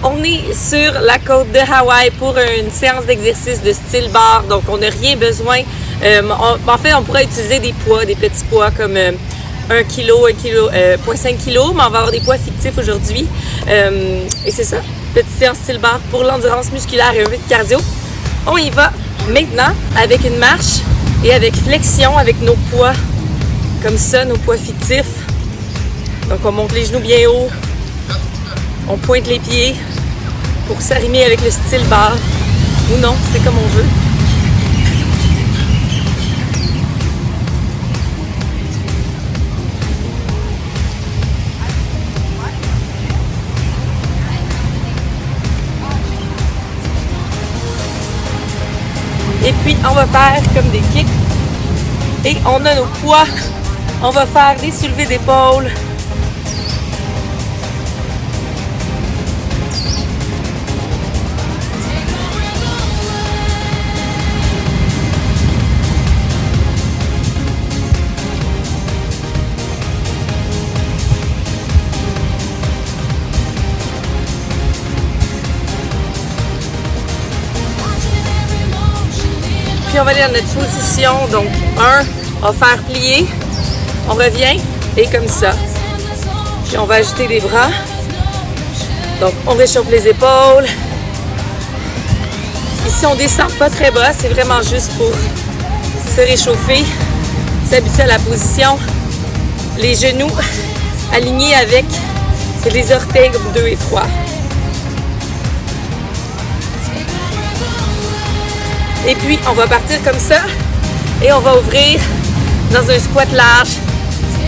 On est sur la côte de Hawaï pour une séance d'exercice de style barre, donc on n'a rien besoin. En fait, on pourrait utiliser des poids, des petits poids comme 1 kg, 0,5 kg, mais on va avoir des poids fictifs aujourd'hui. Et c'est ça, petite séance style barre pour l'endurance musculaire et un peu de cardio. On y va maintenant avec une marche et avec flexion avec nos poids, comme ça, nos poids fictifs. Donc on monte les genoux bien haut, on pointe les pieds pour s'arrimer avec le style barre, ou non, c'est comme on veut. Et puis on va faire comme des kicks et on a nos poids, on va faire des soulevés d'épaule. Puis on va aller dans notre position, donc on va faire plier, on revient et comme ça. Puis on va ajouter les bras, donc on réchauffe les épaules. Ici on descend pas très bas, c'est vraiment juste pour se réchauffer, s'habituer à la position. Les genoux alignés avec les orteils comme 2 et 3. Et puis, on va partir comme ça et on va ouvrir dans un squat large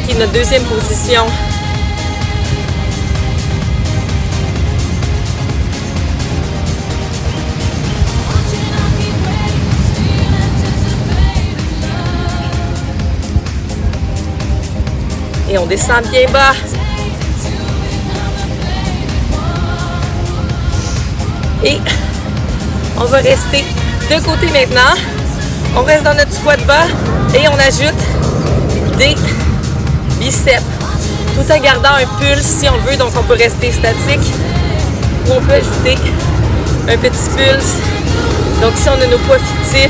qui est notre deuxième position. Et on descend bien bas. Et on va rester de côté maintenant. On reste dans notre squat bas et on ajoute des biceps tout en gardant un pulse si on le veut, donc on peut rester statique ou on peut ajouter un petit pulse. Donc si on a nos poids fictifs,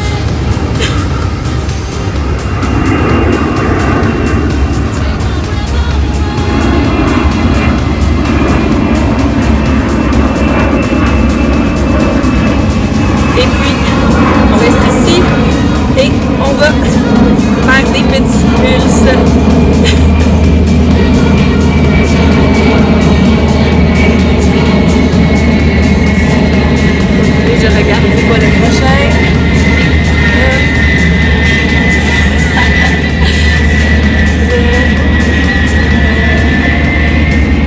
et puis on reste ici et on va faire des petits pulses. Et je regarde c'est quoi le prochain.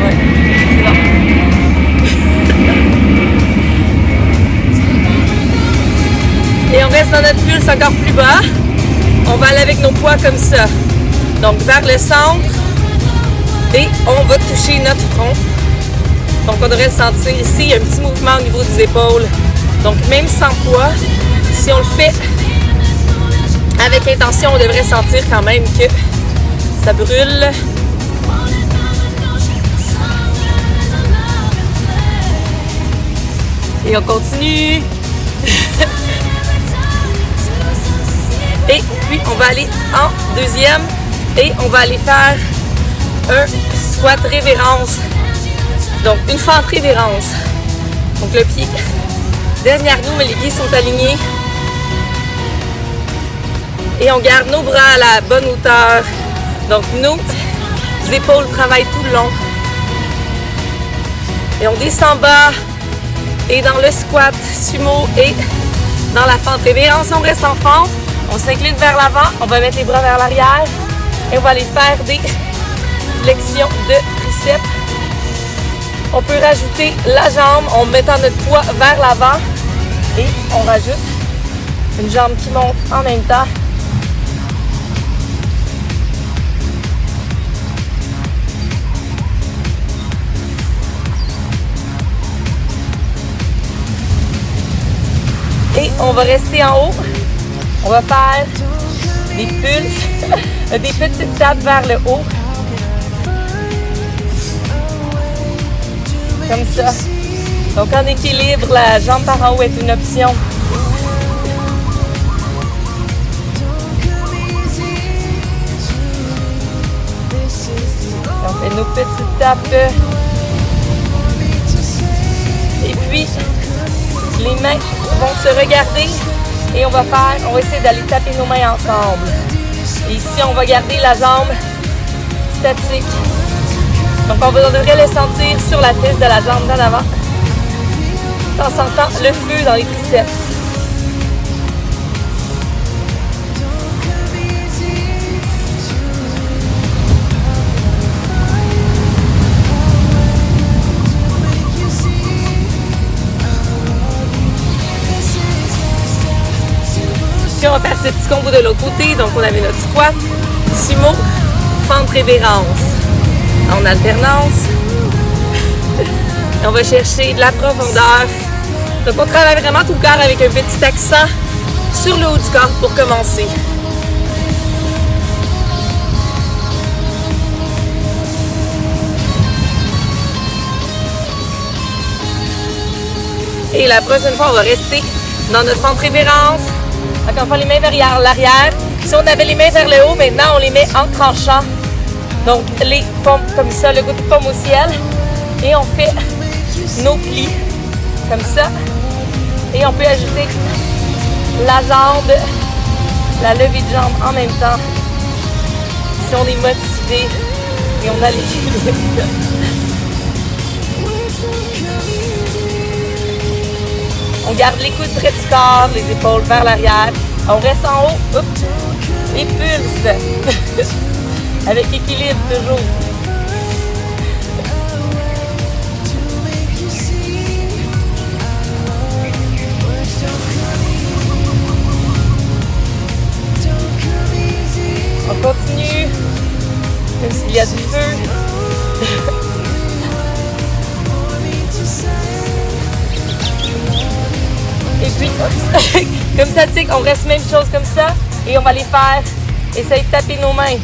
Ouais, c'est bon. Et on reste dans notre pulse encore plus bas. On va aller avec nos poids comme ça. Donc vers le centre. Et on va toucher notre front. Donc on devrait le sentir ici. Il y a un petit mouvement au niveau des épaules. Donc même sans poids, si on le fait avec intention, on devrait sentir quand même que ça brûle. Et on continue. Et puis on va aller en deuxième et on va aller faire un squat révérence. Donc une fente révérence. Donc le pied derrière nous, mais les pieds sont alignés. Et on garde nos bras à la bonne hauteur. Donc nos épaules travaillent tout le long. Et on descend bas. Et dans le squat sumo et dans la fente révérence, on reste en fente. On s'incline vers l'avant, on va mettre les bras vers l'arrière et on va aller faire des flexions de triceps. On peut rajouter la jambe en mettant notre poids vers l'avant et on rajoute une jambe qui monte en même temps. Et on va rester en haut. On va faire des pulses, des petites tapes vers le haut. Comme ça. Donc en équilibre, la jambe par en haut est une option. On fait nos petites tapes. Et puis, les mains vont se regarder et on va essayer d'aller taper nos mains ensemble. Et ici, on va garder la jambe statique. Donc, on devrait le sentir sur la piste de la jambe d'en avant. En sentant le feu dans les triceps. Puis on va faire ce petit combo de l'autre côté. Donc, on avait notre squat, sumo, fente révérence. En alternance. On va chercher de la profondeur. Donc, on travaille vraiment tout le corps avec un petit accent sur le haut du corps pour commencer. Et la prochaine fois, on va rester dans notre fente révérence. Donc, on fait les mains vers l'arrière. Si on avait les mains vers le haut, maintenant, on les met en tranchant. Donc, les pompes comme ça, le goût de pomme au ciel. Et on fait nos plis comme ça. Et on peut ajouter la jambe, la levée de jambe en même temps. Si on est motivé et on a l'équilibre. On garde les coudes près du corps, les épaules vers l'arrière. On reste en haut, hop, et pulse. Avec équilibre toujours. On continue, même s'il y a du feu. Et puis, comme ça, tu sais, on reste même chose comme ça. Et on va les faire, essayer de taper nos mains.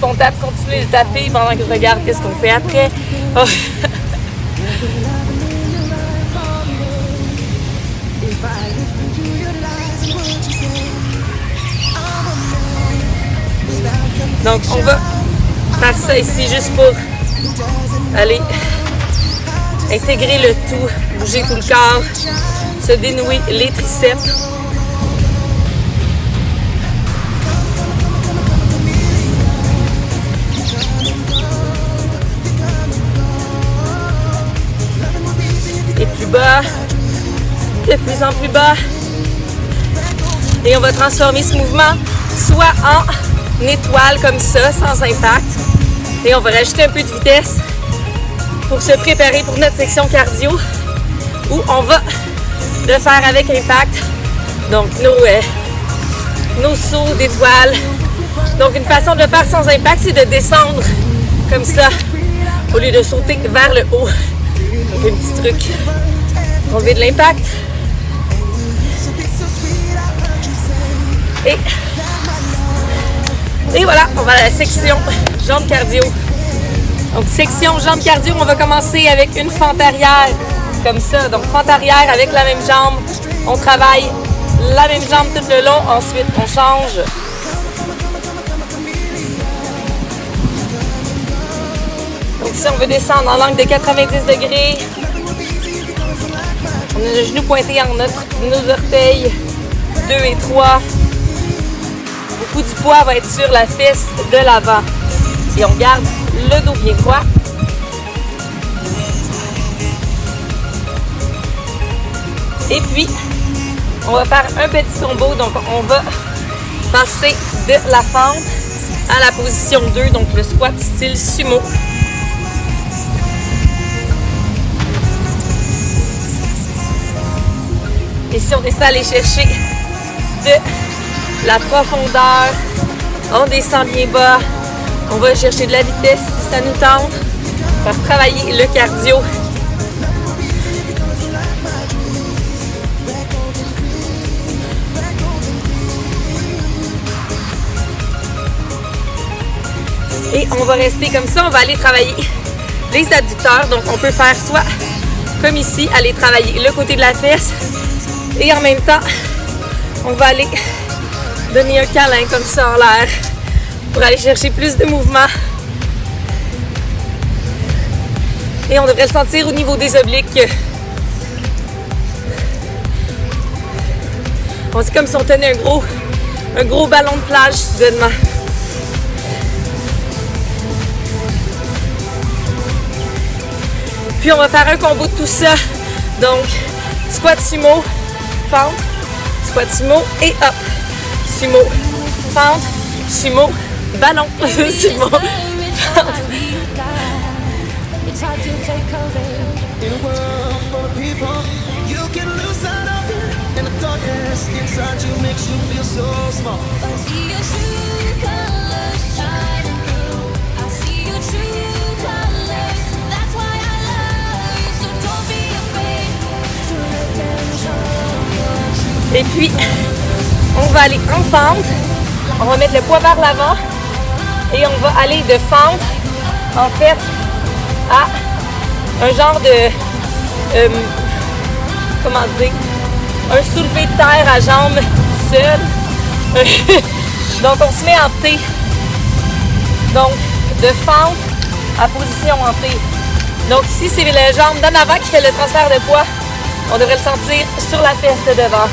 On tape, continue de taper pendant que je regarde qu'est-ce qu'on fait après. Oh. Donc, on va faire ça ici juste pour aller intégrer le tout, bouger tout le corps, se dénouer les triceps. Et plus bas, de plus en plus bas. Et on va transformer ce mouvement soit en étoile comme ça, sans impact. Et on va rajouter un peu de vitesse pour se préparer pour notre section cardio où on va le faire avec impact. Donc nos sauts d'étoile. Donc une façon de le faire sans impact, c'est de descendre comme ça au lieu de sauter vers le haut. Donc un petit truc. Enlever de l'impact. Et voilà, on va à la section jambes cardio. Donc section jambes cardio, on va commencer avec une fente arrière, comme ça. Donc fente arrière avec la même jambe. On travaille la même jambe tout le long. Ensuite, on change. Donc ici, on veut descendre en angle de 90 degrés. On a le genou pointé en nos orteils. 2 et 3. Beaucoup du poids va être sur la fesse de l'avant. Et on garde le dos bien droit. Et puis, on va faire un petit combo. Donc, on va passer de la fente à la position 2. Donc, le squat style sumo. Et si on essaie d'aller chercher de la profondeur, on descend bien bas, on va chercher de la vitesse si ça nous tente, pour travailler le cardio. Et on va rester comme ça, on va aller travailler les adducteurs. Donc on peut faire soit comme ici, aller travailler le côté de la fesse et en même temps, on va aller donner un câlin comme ça en l'air pour aller chercher plus de mouvement. Et on devrait le sentir au niveau des obliques. C'est comme si on tenait un gros ballon de plage soudainement. Puis on va faire un combo de tout ça. Donc, squat sumo, fente, squat sumo et hop. Sumo, fente, sumo, ballon, sumo, fente. Et puis, on va aller en fente. On va mettre le poids vers l'avant. Et on va aller de fente, en fait, à un genre de, comment dire, un soulevé de terre à jambes seul. Donc, on se met en T. Donc, de fente à position en T. Donc, ici, c'est les jambes d'en avant qui fait le transfert de poids. On devrait le sentir sur la fesse de devant.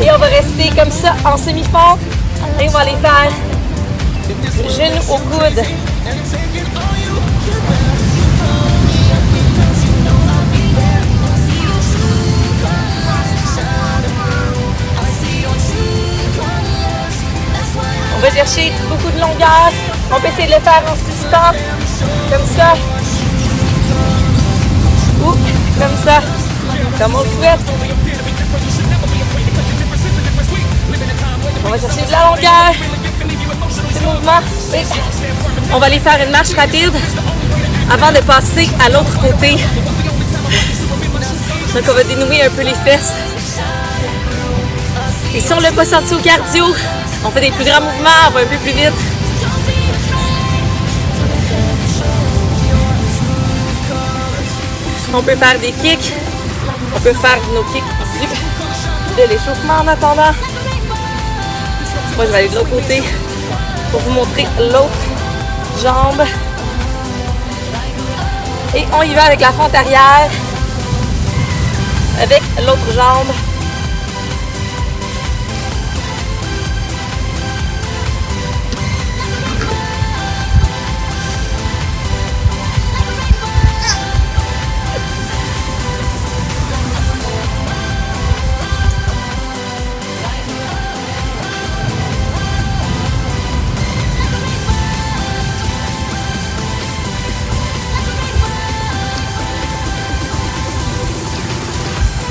Et on va rester comme ça en semi-fente. Et on va aller faire genoux au coude. On va chercher beaucoup de longueur. On peut essayer de le faire en suspens, comme ça. Ou comme ça, comme on le souhaite. On va chercher de la longueur, du mouvement. Et on va aller faire une marche rapide avant de passer à l'autre côté. Donc on va dénouer un peu les fesses. Et si on ne l'a pas senti au cardio, on fait des plus grands mouvements, on va un peu plus vite. On peut faire des kicks. On peut faire nos kicks de l'échauffement en attendant. Moi, je vais aller de l'autre côté pour vous montrer l'autre jambe. Et on y va avec la fente arrière, avec l'autre jambe.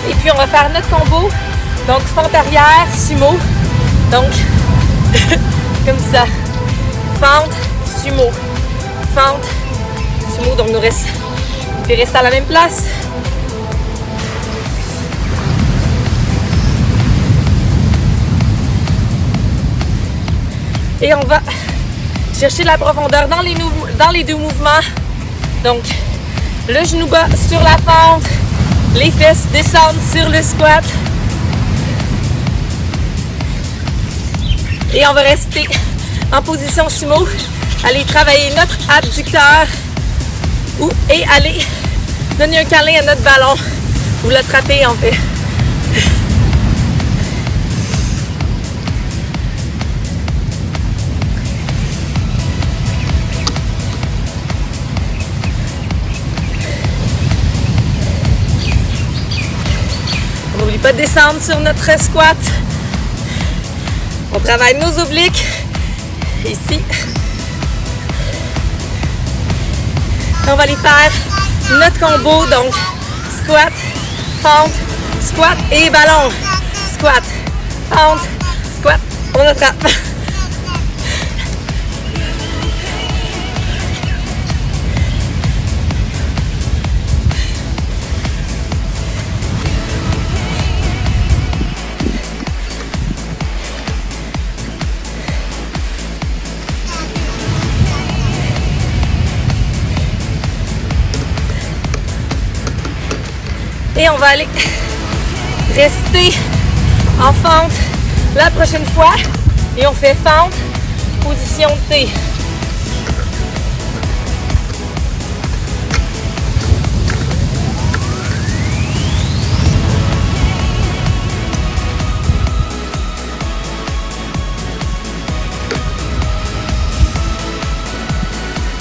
Et puis on va faire notre combo. Donc fente arrière, sumo. Donc comme ça. Fente, sumo. Fente, sumo. Donc nous reste à la même place. Et on va chercher la profondeur dans les deux mouvements. Donc le genou bas sur la fente. Les fesses descendent sur le squat. Et on va rester en position sumo. Aller travailler notre abducteur. Et aller donner un câlin à notre ballon. Ou l'attraper en fait. N'oublie pas de descendre sur notre squat. On travaille nos obliques. Ici. On va aller faire notre combo. Donc, squat, fente, squat et ballon. Squat, fente, squat. On attrape. Et on va aller rester en fente la prochaine fois. Et on fait fente, position T.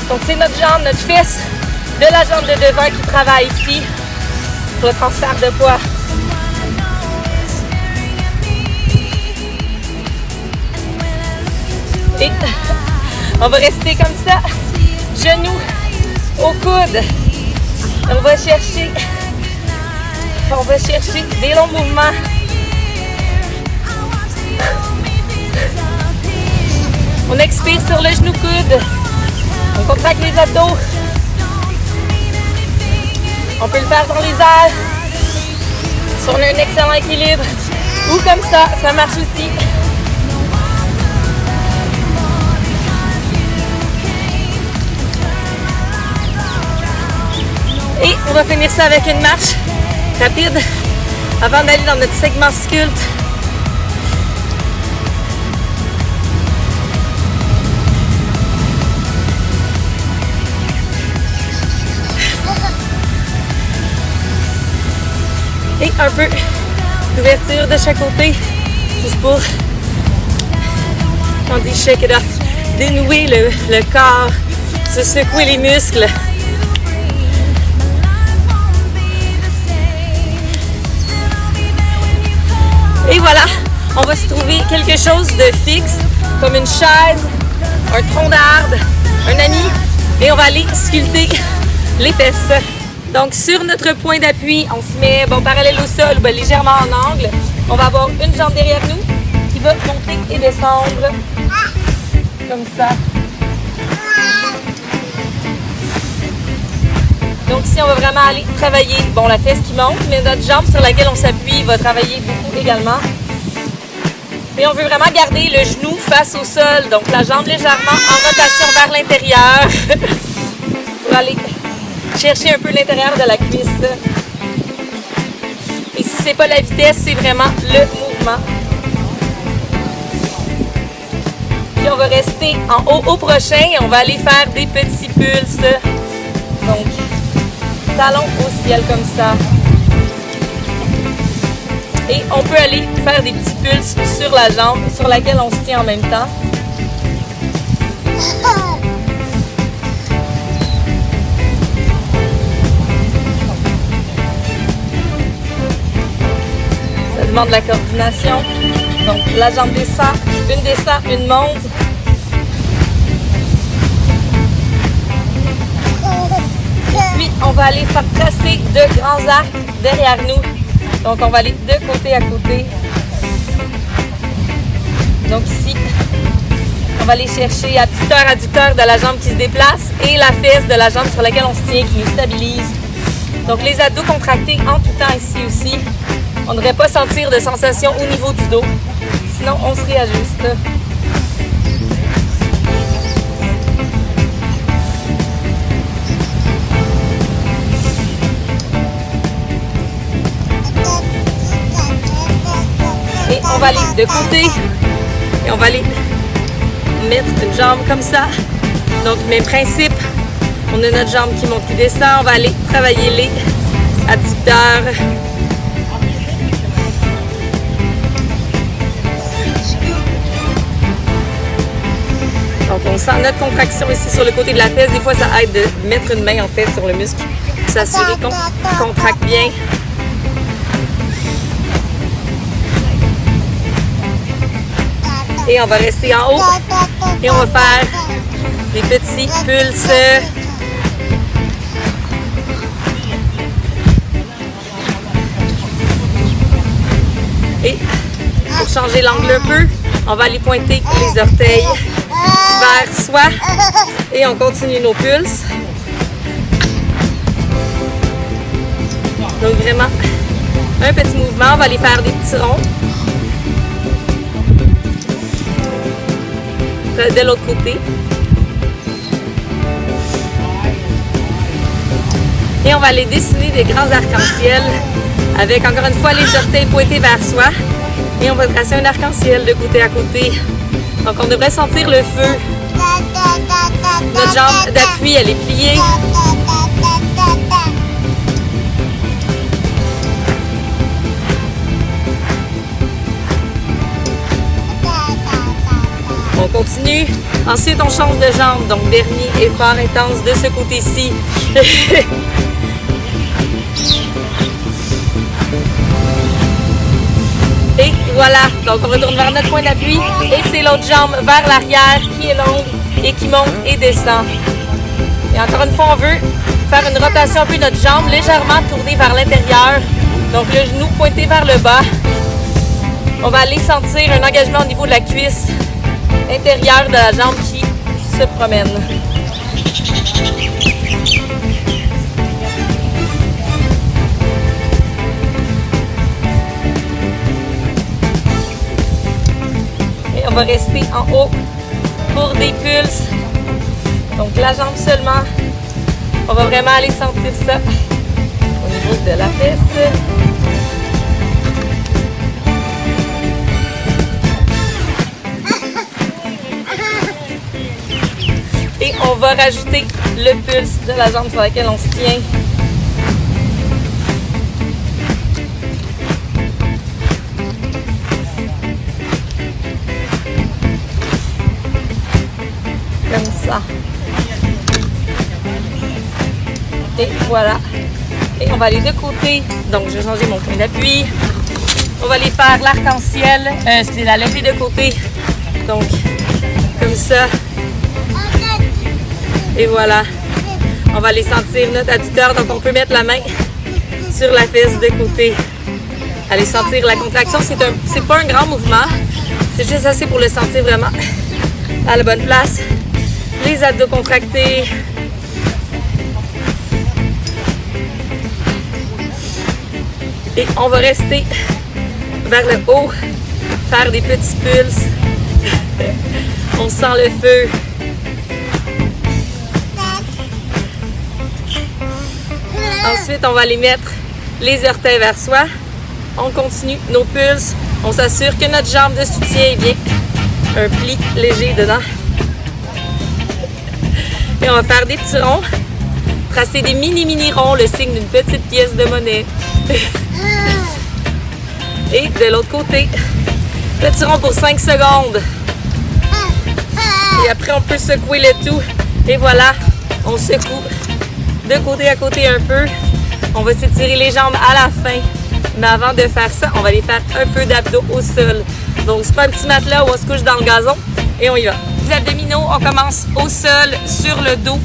Donc c'est notre jambe, notre fesse de la jambe de devant qui travaille ici pour le transfert de poids. Et on va rester comme ça, genoux au coude. On va chercher des longs mouvements. On expire sur le genou coude. On contracte les abdos. On peut le faire dans les airs. Si on a un excellent équilibre. Ou comme ça marche aussi. Et on va finir ça avec une marche rapide avant d'aller dans notre segment sculpte. Et un peu d'ouverture de chaque côté, juste pour, on dit shake it off, dénouer le corps, se secouer les muscles. Et voilà, on va se trouver quelque chose de fixe, comme une chaise, un tronc d'arbre, un ami, et on va aller sculpter les fesses. Donc, sur notre point d'appui, on se met parallèle au sol, légèrement en angle. On va avoir une jambe derrière nous qui va monter et descendre. Comme ça. Donc, ici, on va vraiment aller travailler, la fesse qui monte, mais notre jambe sur laquelle on s'appuie va travailler beaucoup également. Et on veut vraiment garder le genou face au sol. Donc, la jambe légèrement en rotation vers l'intérieur. Pour aller chercher un peu l'intérieur de la cuisse. Et si c'est pas la vitesse, c'est vraiment le mouvement. Puis on va rester en haut au prochain et on va aller faire des petits pulses. Donc, talons au ciel comme ça. Et on peut aller faire des petits pulses sur la jambe sur laquelle on se tient en même temps. Ça demande de la coordination. Donc la jambe descend, une monte. Puis on va aller faire tracer de grands arcs derrière nous. Donc on va aller de côté à côté. Donc ici, on va aller chercher adducteur de la jambe qui se déplace et la fesse de la jambe sur laquelle on se tient qui nous stabilise. Donc les abdos contractés en tout temps ici aussi. On ne devrait pas sentir de sensation au niveau du dos. Sinon, on se réajuste. Et on va aller de côté. Et on va aller mettre une jambe comme ça. Donc, même principe. On a notre jambe qui monte, qui descend. On va aller travailler les adducteurs. Donc, on sent notre contraction ici sur le côté de la fesse. Des fois, ça aide de mettre une main en fait sur le muscle pour s'assurer qu'on contracte bien. Et on va rester en haut et on va faire des petits pulses. Et pour changer l'angle un peu, on va aller pointer les orteils vers soi et on continue nos pulses. Donc vraiment un petit mouvement, on va aller faire des petits ronds. De l'autre côté. Et Et on va aller dessiner des grands arcs-en-ciel avec encore une fois les orteils pointés vers soi. Et on va tracer un arc-en-ciel de côté à côté. Donc on devrait sentir le feu. Notre jambe d'appui, elle est pliée. On continue. Ensuite, on change de jambe. Donc, vernis et fort intense de ce côté-ci. Et voilà. Donc, on retourne vers notre point d'appui. Et c'est l'autre jambe vers l'arrière qui est longue et qui monte et descend. Et encore une fois, on veut faire une rotation un peu de notre jambe, légèrement tournée vers l'intérieur. Donc, le genou pointé vers le bas. On va aller sentir un engagement au niveau de la cuisse intérieure de la jambe qui se promène. Et on va rester en haut pour des pulses. Donc la jambe seulement. On va vraiment aller sentir ça au niveau de la fesse. Et on va rajouter le pulse de la jambe sur laquelle on se tient. Comme ça. Et voilà. Et on va aller de côté. Donc, je vais changer mon point d'appui. On va aller faire l'arc-en-ciel. C'est la levée de côté. Donc, comme ça. Et voilà, on va aller sentir notre adducteur. Donc, on peut mettre la main sur la fesse de côté. Aller sentir la contraction. C'est pas un grand mouvement. C'est juste assez pour le sentir vraiment à la bonne place. Les abdos contractés. Et on va rester vers le haut, faire des petits pulses. On sent le feu. Ensuite, on va aller mettre les orteils vers soi. On continue nos pulses. On s'assure que notre jambe de soutien est bien. Un pli léger dedans. Et on va faire des petits ronds. Tracer des mini ronds, le signe d'une petite pièce de monnaie. Et de l'autre côté, petit rond pour 5 secondes. Et après, on peut secouer le tout. Et voilà, on secoue de côté à côté un peu. On va s'étirer les jambes à la fin. Mais avant de faire ça, on va aller faire un peu d'abdos au sol. Donc, c'est pas un petit matelas où on se couche dans le gazon. Et on y va. Les abdominaux, on commence au sol, sur le dos.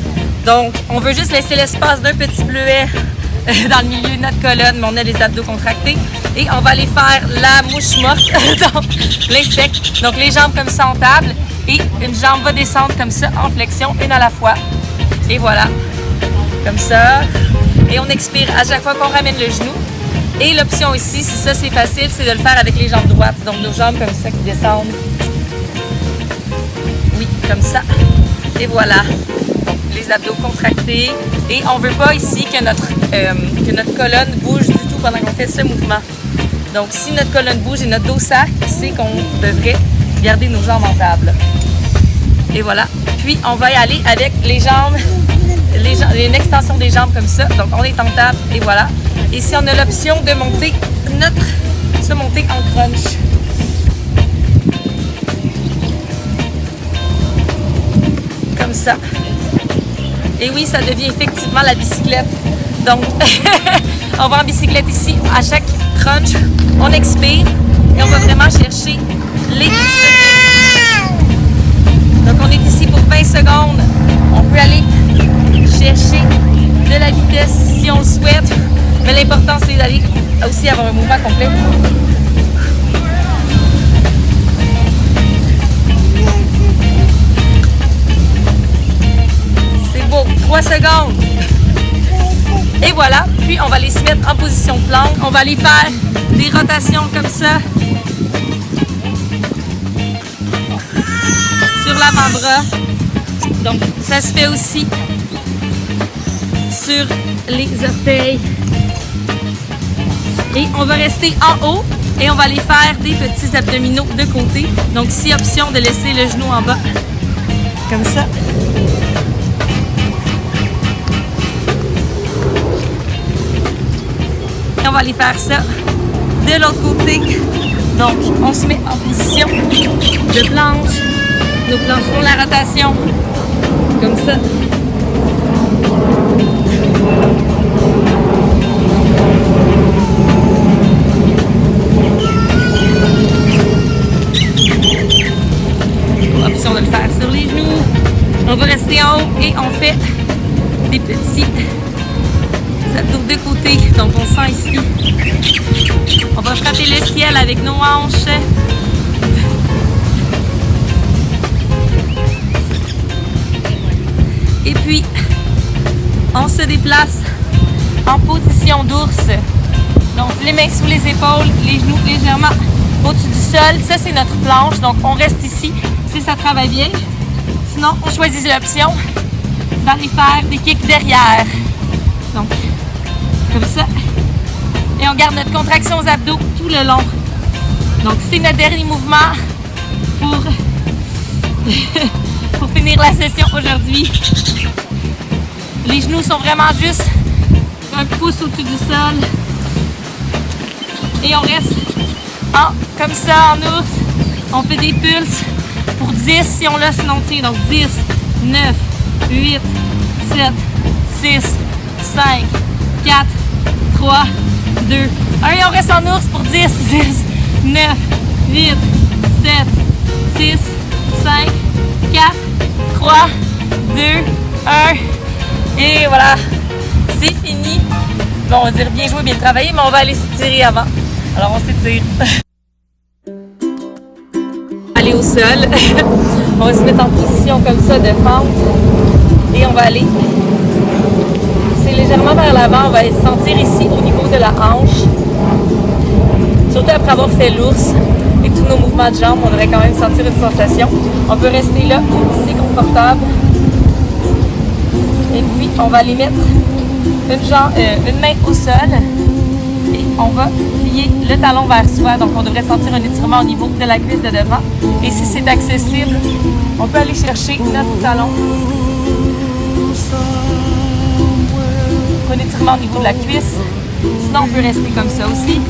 Donc, on veut juste laisser l'espace d'un petit bleuet dans le milieu de notre colonne, mais on a les abdos contractés. Et on va aller faire la mouche morte, donc l'insecte. Donc, les jambes comme ça en table. Et une jambe va descendre comme ça en flexion, une à la fois. Et voilà. Comme ça. Et on expire à chaque fois qu'on ramène le genou. Et l'option ici, si ça c'est facile, c'est de le faire avec les jambes droites. Donc nos jambes comme ça qui descendent. Oui, comme ça. Et voilà. Les abdos contractés. Et on ne veut pas ici que notre colonne bouge du tout pendant qu'on fait ce mouvement. Donc si notre colonne bouge et notre dos sac, c'est qu'on devrait garder nos jambes en table. Et voilà. Puis on va y aller avec les jambes. Une extension des jambes comme ça. Donc, on est en table et voilà. Ici, on a l'option de monter se monter en crunch. Comme ça. Et oui, ça devient effectivement la bicyclette. Donc, on va en bicyclette ici. À chaque crunch, on expire et on va vraiment chercher les Donc, on est ici pour 20 secondes. On peut aller chercher de la vitesse si on le souhaite. Mais l'important, c'est d'aller aussi avoir un mouvement complet. C'est beau. 3 secondes. Et voilà. Puis, on va aller se mettre en position de planche. On va aller faire des rotations comme ça. Sur l'avant-bras. Donc, ça se fait aussi sur les orteils. Et on va rester en haut et on va aller faire des petits abdominaux de côté. Donc ici, option de laisser le genou en bas, comme ça. Et on va aller faire ça de l'autre côté. Donc, on se met en position de planche. Nos planches font la rotation, comme ça. Option de le faire sur les genoux. On va rester en haut et on fait des petits abdos de côté. Donc, on sent ici. On va frapper le ciel avec nos hanches. Et puis, on se déplace en position d'ours. Donc, les mains sous les épaules, les genoux légèrement au-dessus du sol. Ça, c'est notre planche. Donc, on reste ici si ça travaille bien. Sinon, on choisit l'option d'aller faire des kicks derrière. Donc, comme ça. Et on garde notre contraction aux abdos tout le long. Donc, c'est notre dernier mouvement pour finir la session aujourd'hui. Les genoux sont vraiment juste un pouce au-dessus du sol. Et on reste comme ça en ours. On fait des pulses pour 10 si on l'a sinon tient. Donc 10, 9, 8, 7, 6, 5, 4, 3, 2, 1. Et on reste en ours pour 10, 10, 9, 8, 7, 6, 5, 4, 3, 2, 1. Et voilà, c'est fini. Bon, on va dire bien joué, bien travaillé, mais on va aller s'étirer avant. Alors on s'étire. Aller au sol. On va se mettre en position comme ça de fente. Et on va aller pousser légèrement vers l'avant. On va aller se sentir ici au niveau de la hanche. Surtout après avoir fait l'ours et tous nos mouvements de jambes, on devrait quand même sentir une sensation. On peut rester là, c'est confortable. Et puis, on va aller mettre une main au sol et on va plier le talon vers soi. Donc, on devrait sentir un étirement au niveau de la cuisse de devant. Et si c'est accessible, on peut aller chercher notre talon. Un étirement au niveau de la cuisse. Sinon, on peut rester comme ça aussi.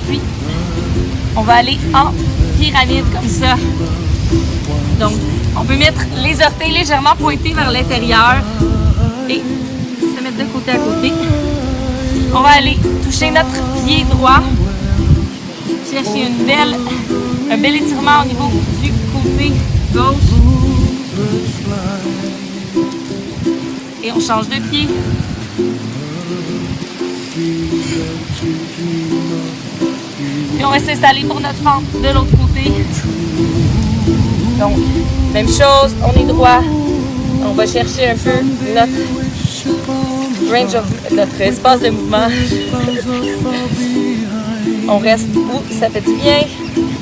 Puis, on va aller en pyramide comme ça. Donc, on peut mettre les orteils légèrement pointés vers l'intérieur et se mettre de côté à côté. On va aller toucher notre pied droit, chercher un bel étirement au niveau du côté gauche. Et on change de pied. Et on va s'installer pour notre fente de l'autre côté. Donc, même chose, on est droit. On va chercher un peu notre espace de mouvement. On reste où ça fait du bien.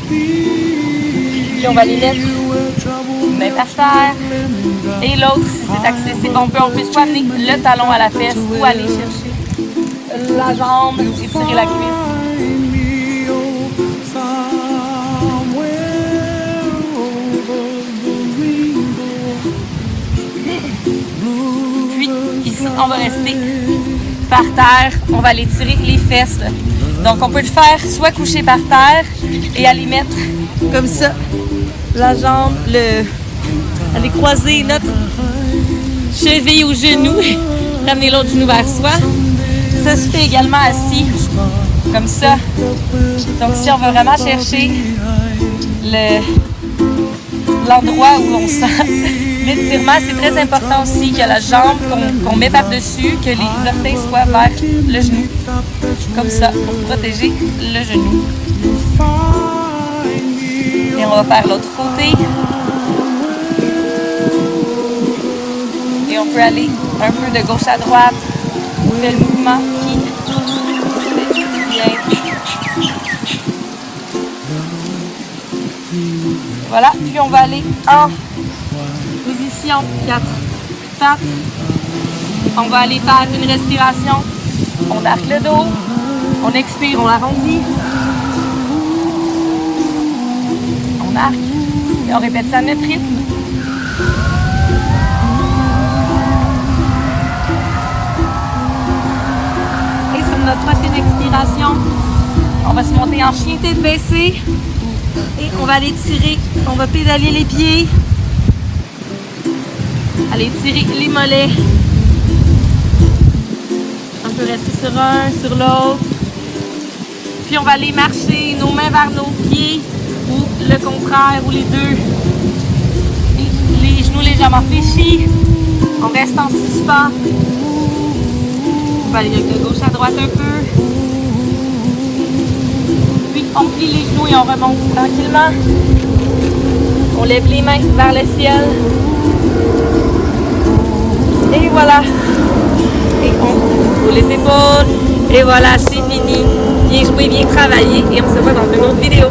Puis on va les mettre une main par terre. Et l'autre, si c'est accessible, on peut soit amener le talon à la fesse ou aller chercher la jambe et tirer la cuisse. Puis ici, on va rester par terre. On va aller tirer les fesses. Donc, on peut le faire soit couché par terre et aller mettre comme ça la jambe, aller croiser notre cheville au genou, ramener l'autre genou vers soi. Ça se fait également assis, comme ça. Donc, si on veut vraiment chercher l'endroit où on sent l'étirement, c'est très important aussi que la jambe qu'on met par-dessus, que les orteils soient vers le genou, comme ça, pour protéger le genou. Et on va faire l'autre côté. Et on peut aller un peu de gauche à droite. On fait le mouvement qui fait du bien. Voilà, puis on va aller en position 4 pattes. On va aller faire une respiration. On arque le dos. On expire, on arrondit. On arque. Et on répète ça à notre rythme. Et sur notre prochaine expiration, on va se monter en chien tête baissée. Et on va aller tirer. On va pédaler les pieds. Aller tirer les mollets. On peut rester sur un, sur l'autre. Puis on va aller marcher nos mains vers nos pieds ou le contraire ou les deux. Et les genoux légèrement fléchis. On reste en suspens. On va aller de gauche à droite un peu. Puis on plie les genoux et on remonte tranquillement. On lève les mains vers le ciel. Et voilà. Et on roule les épaules. Et voilà, c'est fini. Bien joué, bien travaillé. Et on se voit dans une autre vidéo.